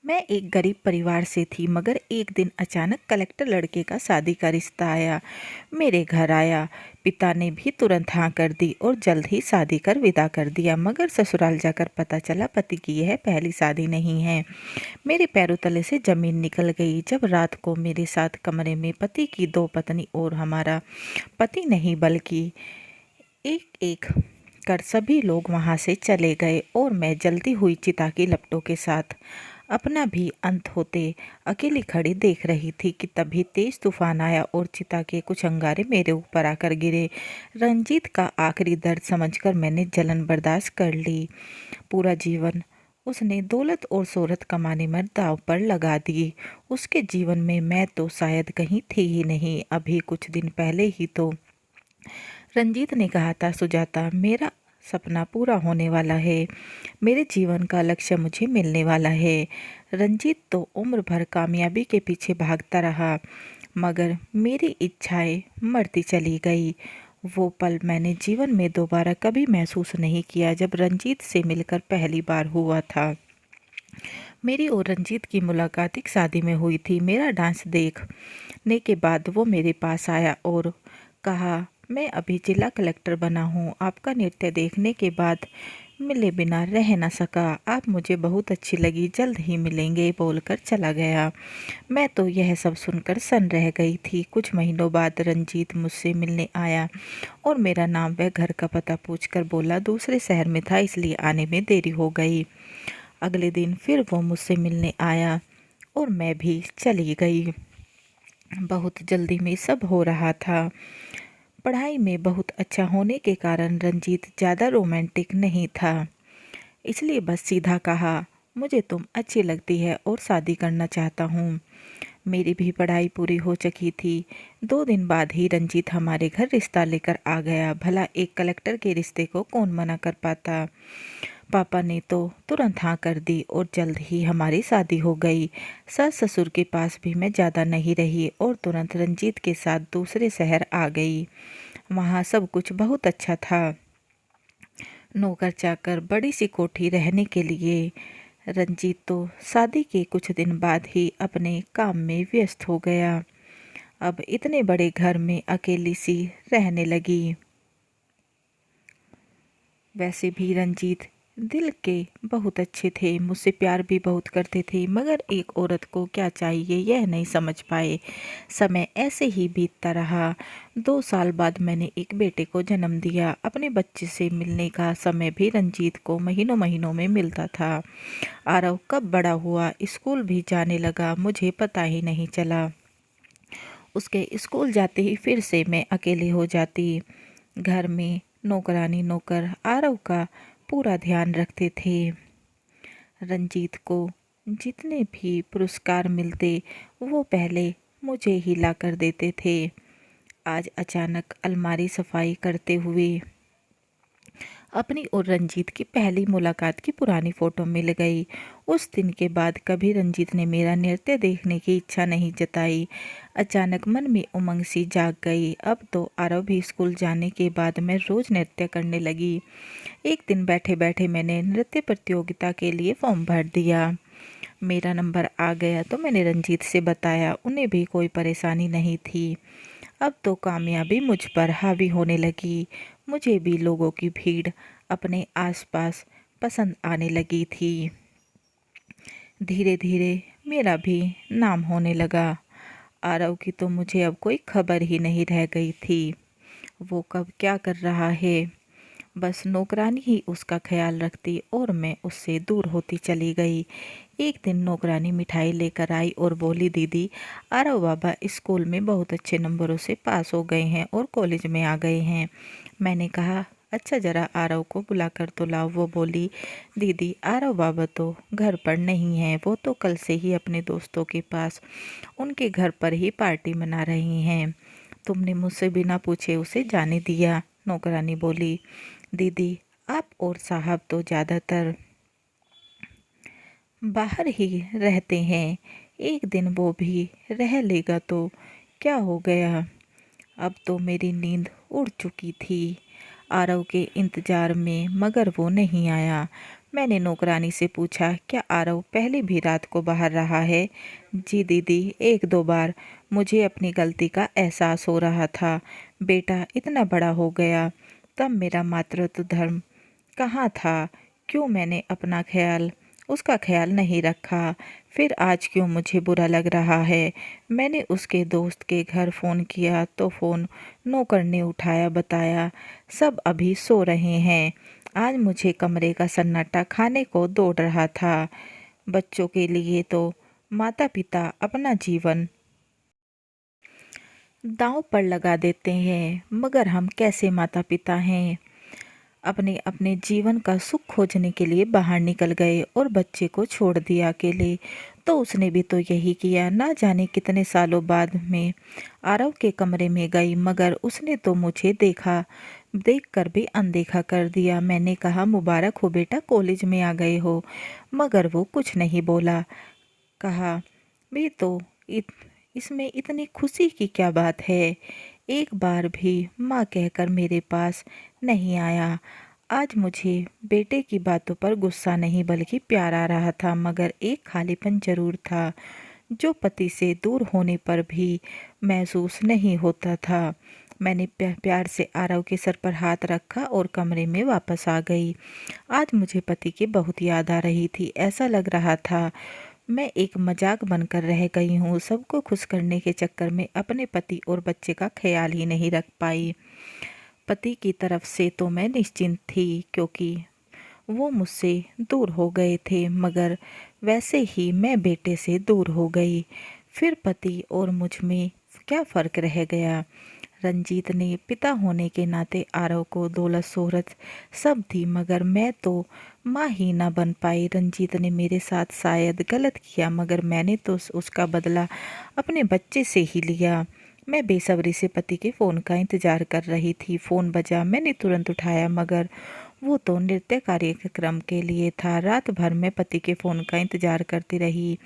मैं एक गरीब परिवार से थी, मगर एक दिन अचानक कलेक्टर लड़के का शादी का रिश्ता आया। मेरे घर आया। पिता ने भी तुरंत हाँ कर दी और जल्द ही शादी कर विदा कर दिया। मगर ससुराल जाकर पता चला पति की यह पहली शादी नहीं है। मेरे पैरों तले से जमीन निकल गई जब रात को मेरे साथ कमरे में पति की दो पत्नी और हमारा पति नहीं बल्कि एक एक कर सभी लोग वहां से चले गए और मैं जलती हुई चिता की लपटों के साथ अपना भी अंत होते अकेली खड़ी देख रही थी कि तभी तेज तूफान आया और चिता के कुछ अंगारे मेरे ऊपर आकर गिरे। रंजीत का आखिरी दर्द समझकर मैंने जलन बर्दाश्त कर ली। पूरा जीवन उसने दौलत और शोहरत कमाने में दांव पर लगा दी। उसके जीवन में मैं तो शायद कहीं थी ही नहीं। अभी कुछ दिन पहले ही तो रंजीत ने कहा था, सुजाता, मेरा सपना पूरा होने वाला है। मेरे जीवन का लक्ष्य मुझे मिलने वाला है। रंजीत तो उम्र भर कामयाबी के पीछे भागता रहा, मगर मेरी इच्छाएं मरती चली गई। वो पल मैंने जीवन में दोबारा कभी महसूस नहीं किया जब रंजीत से मिलकर पहली बार हुआ था। मेरी और रंजीत की मुलाकात एक शादी में हुई थी। मेरा डांस देखने के बाद वो मेरे पास आया और कहा, मैं अभी जिला कलेक्टर बना हूँ। आपका नृत्य देखने के बाद मिले बिना रह न सका। आप मुझे बहुत अच्छी लगी, जल्द ही मिलेंगे, बोलकर चला गया। मैं तो यह सब सुनकर सन रह गई थी। कुछ महीनों बाद रंजीत मुझसे मिलने आया और मेरा नाम व घर का पता पूछकर बोला दूसरे शहर में था, इसलिए आने में देरी हो गई। अगले दिन फिर वो मुझसे मिलने आया और मैं भी चली गई। बहुत जल्दी में सब हो रहा था। पढ़ाई में बहुत अच्छा होने के कारण रंजीत ज़्यादा रोमांटिक नहीं था, इसलिए बस सीधा कहा, मुझे तुम अच्छी लगती है और शादी करना चाहता हूँ। मेरी भी पढ़ाई पूरी हो चुकी थी। 2 दिन बाद ही रंजीत हमारे घर रिश्ता लेकर आ गया। भला एक कलेक्टर के रिश्ते को कौन मना कर पाता। पापा ने तो तुरंत हाँ कर दी और जल्द ही हमारी शादी हो गई। सास ससुर के पास भी मैं ज़्यादा नहीं रही और तुरंत रंजीत के साथ दूसरे शहर आ गई। वहाँ सब कुछ बहुत अच्छा था। नौकर चाकर, बड़ी सी कोठी रहने के लिए। रंजीत तो शादी के कुछ दिन बाद ही अपने काम में व्यस्त हो गया। अब इतने बड़े घर में अकेली सी रहने लगी। वैसे भी रंजीत दिल के बहुत अच्छे थे, मुझसे प्यार भी बहुत करते थे, मगर एक औरत को क्या चाहिए यह नहीं समझ पाए। समय ऐसे ही बीतता रहा। 2 साल बाद मैंने एक बेटे को जन्म दिया। अपने बच्चे से मिलने का समय भी रंजीत को महीनों महीनों में मिलता था। आरव कब बड़ा हुआ, स्कूल भी जाने लगा, मुझे पता ही नहीं चला। उसके स्कूल जाते ही फिर से मैं अकेली हो जाती। घर में नौकरानी नौकर आरव का पूरा ध्यान रखते थे। रंजीत को जितने भी पुरस्कार मिलते वो पहले मुझे ही ला कर देते थे। आज अचानक अलमारी सफाई करते हुए अपनी और रंजीत की पहली मुलाकात की पुरानी फोटो मिल गई। उस दिन के बाद कभी रंजीत ने मेरा नृत्य देखने की इच्छा नहीं जताई। अचानक मन में उमंग सी जाग गई। अब तो आरव भी स्कूल जाने के बाद मैं रोज नृत्य करने लगी। एक दिन बैठे बैठे मैंने नृत्य प्रतियोगिता के लिए फॉर्म भर दिया। मेरा नंबर आ गया तो मैंने रंजीत से बताया। उन्हें भी कोई परेशानी नहीं थी। अब तो कामयाबी मुझ पर हावी होने लगी। मुझे भी लोगों की भीड़ अपने आसपास पसंद आने लगी थी। धीरे धीरे मेरा भी नाम होने लगा। आरव की तो मुझे अब कोई खबर ही नहीं रह गई थी। वो कब क्या कर रहा है, बस नौकरानी ही उसका ख्याल रखती और मैं उससे दूर होती चली गई। एक दिन नौकरानी मिठाई लेकर आई और बोली, दीदी, आरव बाबा स्कूल में बहुत अच्छे नंबरों से पास हो गए हैं और कॉलेज में आ गए हैं। मैंने कहा, अच्छा, ज़रा आरव को बुला कर तो लाओ। वो बोली, दीदी, आरव बाबा तो घर पर नहीं है, वो तो कल से ही अपने दोस्तों के पास उनके घर पर ही पार्टी मना रही हैं। तुमने मुझसे बिना पूछे उसे जाने दिया। नौकरानी बोली, दीदी, आप और साहब तो ज़्यादातर बाहर ही रहते हैं, एक दिन वो भी रह लेगा तो क्या हो गया। अब तो मेरी नींद उड़ चुकी थी आरव के इंतज़ार में, मगर वो नहीं आया। मैंने नौकरानी से पूछा, क्या आरव पहले भी रात को बाहर रहा है? जी दीदी, एक दो बार। मुझे अपनी गलती का एहसास हो रहा था। बेटा इतना बड़ा हो गया, तब मेरा मातृत्व धर्म कहाँ था? क्यों मैंने अपना ख्याल उसका ख्याल नहीं रखा? फिर आज क्यों मुझे बुरा लग रहा है? मैंने उसके दोस्त के घर फ़ोन किया तो फ़ोन नौकर ने उठाया, बताया सब अभी सो रहे हैं। आज मुझे कमरे का सन्नाटा खाने को दौड़ रहा था। बच्चों के लिए तो माता पिता अपना जीवन दांव पर लगा देते हैं, मगर हम कैसे माता पिता हैं? अपने अपने जीवन का सुख खोजने के लिए बाहर निकल गए और बच्चे को छोड़ दिया अकेले। तो उसने भी तो यही किया। ना जाने कितने सालों बाद में आरव के कमरे में गई, मगर उसने तो मुझे देखकर भी अनदेखा कर दिया। मैंने कहा, मुबारक हो बेटा, कॉलेज में आ गए हो। मगर वो कुछ नहीं बोला। कहा, भी तो इत, इसमें इतनी खुशी की क्या बात है? एक बार भी माँ कहकर मेरे पास नहीं आया। आज मुझे बेटे की बातों पर गुस्सा नहीं बल्कि प्यार आ रहा था, मगर एक खालीपन जरूर था जो पति से दूर होने पर भी महसूस नहीं होता था। मैंने प्यार से आरव के सर पर हाथ रखा और कमरे में वापस आ गई। आज मुझे पति की बहुत याद आ रही थी। ऐसा लग रहा था मैं एक मजाक बनकर रह गई हूँ। सबको खुश करने के चक्कर में अपने पति और बच्चे का ख्याल ही नहीं रख पाई। पति की तरफ से तो मैं निश्चिंत थी, क्योंकि वो मुझसे दूर हो गए थे, मगर वैसे ही मैं बेटे से दूर हो गई। फिर पति और मुझ में क्या फ़र्क रह गया? रंजीत ने पिता होने के नाते आरव को दौलत शोहरत सब दी, मगर मैं तो माँ ही ना बन पाई। रंजीत ने मेरे साथ शायद गलत किया, मगर मैंने तो उसका बदला अपने बच्चे से ही लिया। मैं बेसब्री से पति के फ़ोन का इंतज़ार कर रही थी। फ़ोन बजा, मैंने तुरंत उठाया, मगर वो तो नृत्य कार्यक्रम के लिए था। रात भर मैं पति के फ़ोन का इंतज़ार करती रही।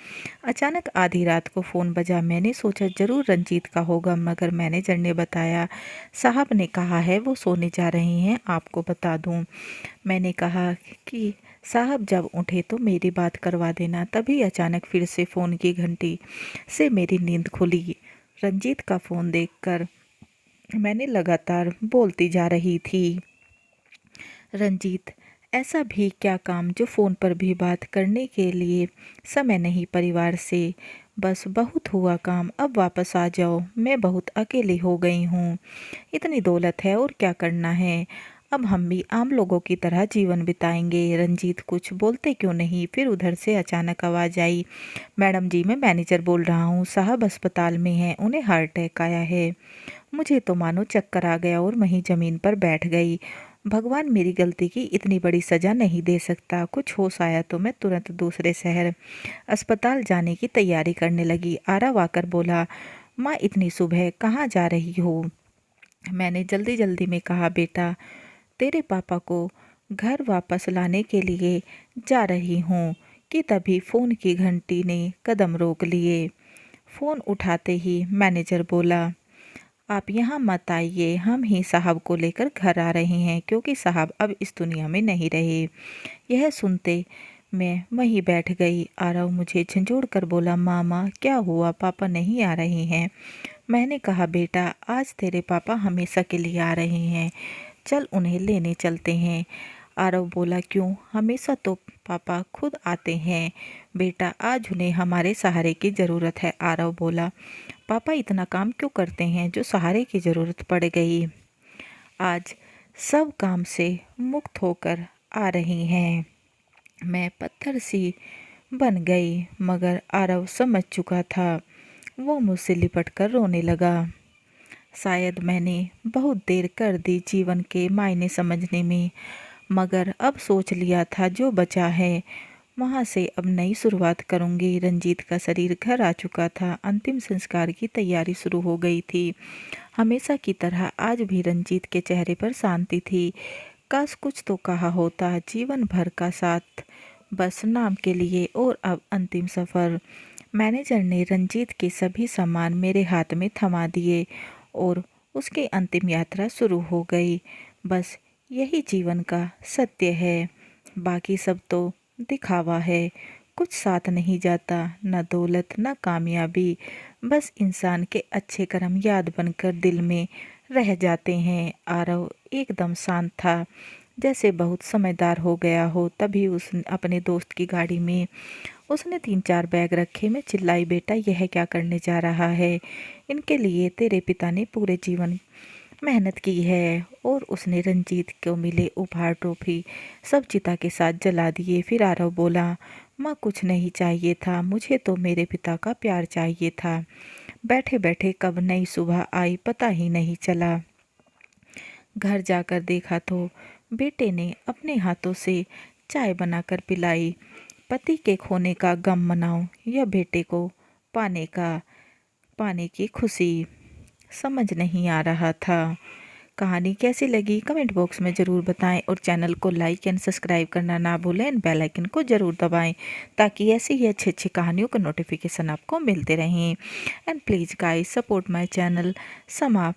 अचानक आधी रात को फ़ोन बजा। मैंने सोचा ज़रूर रंजीत का होगा, मगर मैनेजर ने बताया, साहब ने कहा है वो सोने जा रहे हैं, आपको बता दूं। मैंने कहा कि साहब जब उठे तो मेरी बात करवा देना। तभी अचानक फिर से फ़ोन की घंटी से मेरी नींद खुली। रंजीत का फ़ोन देखकर मैंने लगातार बोलती जा रही थी। रंजीत, ऐसा भी क्या काम जो फ़ोन पर भी बात करने के लिए समय नहीं परिवार से? बस बहुत हुआ काम, अब वापस आ जाओ। मैं बहुत अकेली हो गई हूँ। इतनी दौलत है और क्या करना है? अब हम भी आम लोगों की तरह जीवन बिताएंगे। रंजीत कुछ बोलते क्यों नहीं? फिर उधर से अचानक आवाज़ आई, मैडम जी, मैं मैनेजर बोल रहा हूँ। साहब अस्पताल में हैं, उन्हें हार्ट अटैक आया है। मुझे तो मानो चक्कर आ गया और वहीं ज़मीन पर बैठ गई। भगवान मेरी गलती की इतनी बड़ी सज़ा नहीं दे सकता। कुछ होश आया तो मैं तुरंत दूसरे शहर अस्पताल जाने की तैयारी करने लगी। आरव आकर बोला, माँ इतनी सुबह कहाँ जा रही हो? मैंने जल्दी जल्दी में कहा, बेटा तेरे पापा को घर वापस लाने के लिए जा रही हूँ, कि तभी फ़ोन की घंटी ने कदम रोक लिए। फ़ोन उठाते ही मैनेजर बोला, आप यहाँ मत आइए, हम ही साहब को लेकर घर आ रहे हैं, क्योंकि साहब अब इस दुनिया में नहीं रहे। यह सुनते मैं वहीं बैठ गई। आरव मुझे झंझोड़ कर बोला, मामा क्या हुआ, पापा नहीं आ रहे हैं? मैंने कहा, बेटा आज तेरे पापा हमेशा के लिए आ रहे हैं, चल उन्हें लेने चलते हैं। आरव बोला, क्यों? हमेशा तो पापा खुद आते हैं बेटा, आज उन्हें हमारे सहारे की ज़रूरत है। आरव बोला, पापा इतना काम क्यों करते हैं जो सहारे की ज़रूरत पड़ गई? आज सब काम से मुक्त होकर आ रही हैं। मैं पत्थर सी बन गई, मगर आरव समझ चुका था। वो मुझसे लिपट कर रोने लगा। शायद मैंने बहुत देर कर दी जीवन के मायने समझने में, मगर अब सोच लिया था जो बचा है वहाँ से अब नई शुरुआत करूँगी। रंजीत का शरीर घर आ चुका था। अंतिम संस्कार की तैयारी शुरू हो गई थी। हमेशा की तरह आज भी रंजीत के चेहरे पर शांति थी। काश कुछ तो कहा होता, जीवन भर का साथ बस नाम के लिए। और अब अंतिम सफ़र। मैनेजर ने रंजीत के सभी सामान मेरे हाथ में थमा दिए और उसकी अंतिम यात्रा शुरू हो गई। बस यही जीवन का सत्य है। बाकी सब तो दिखावा है, कुछ साथ नहीं जाता, न दौलत न कामयाबी, बस इंसान के अच्छे कर्म याद बनकर दिल में रह जाते हैं। आरव एकदम शांत था, जैसे बहुत समझदार हो गया हो। तभी उस अपने दोस्त की गाड़ी में उसने 3-4 बैग रखे। मैं चिल्लाई, बेटा यह क्या करने जा रहा है? इनके लिए तेरे पिता ने पूरे जीवन मेहनत की है। और उसने रंजीत को मिले उपहार, ट्रॉफी सब चिता के साथ जला दिए। फिर आरव बोला, माँ कुछ नहीं चाहिए था, मुझे तो मेरे पिता का प्यार चाहिए था। बैठे बैठे कब नई सुबह आई पता ही नहीं चला। घर जाकर देखा तो बेटे ने अपने हाथों से चाय बनाकर पिलाई। पति के खोने का गम मनाओ या बेटे को पाने का पाने की खुशी, समझ नहीं आ रहा था। कहानी कैसी लगी कमेंट बॉक्स में ज़रूर बताएं और चैनल को लाइक एंड सब्सक्राइब करना ना भूलें एंड बेल आइकन को ज़रूर दबाएं ताकि ऐसी ही अच्छी अच्छी कहानियों का नोटिफिकेशन आपको मिलते रहें। And please guys support my channel समाप्त।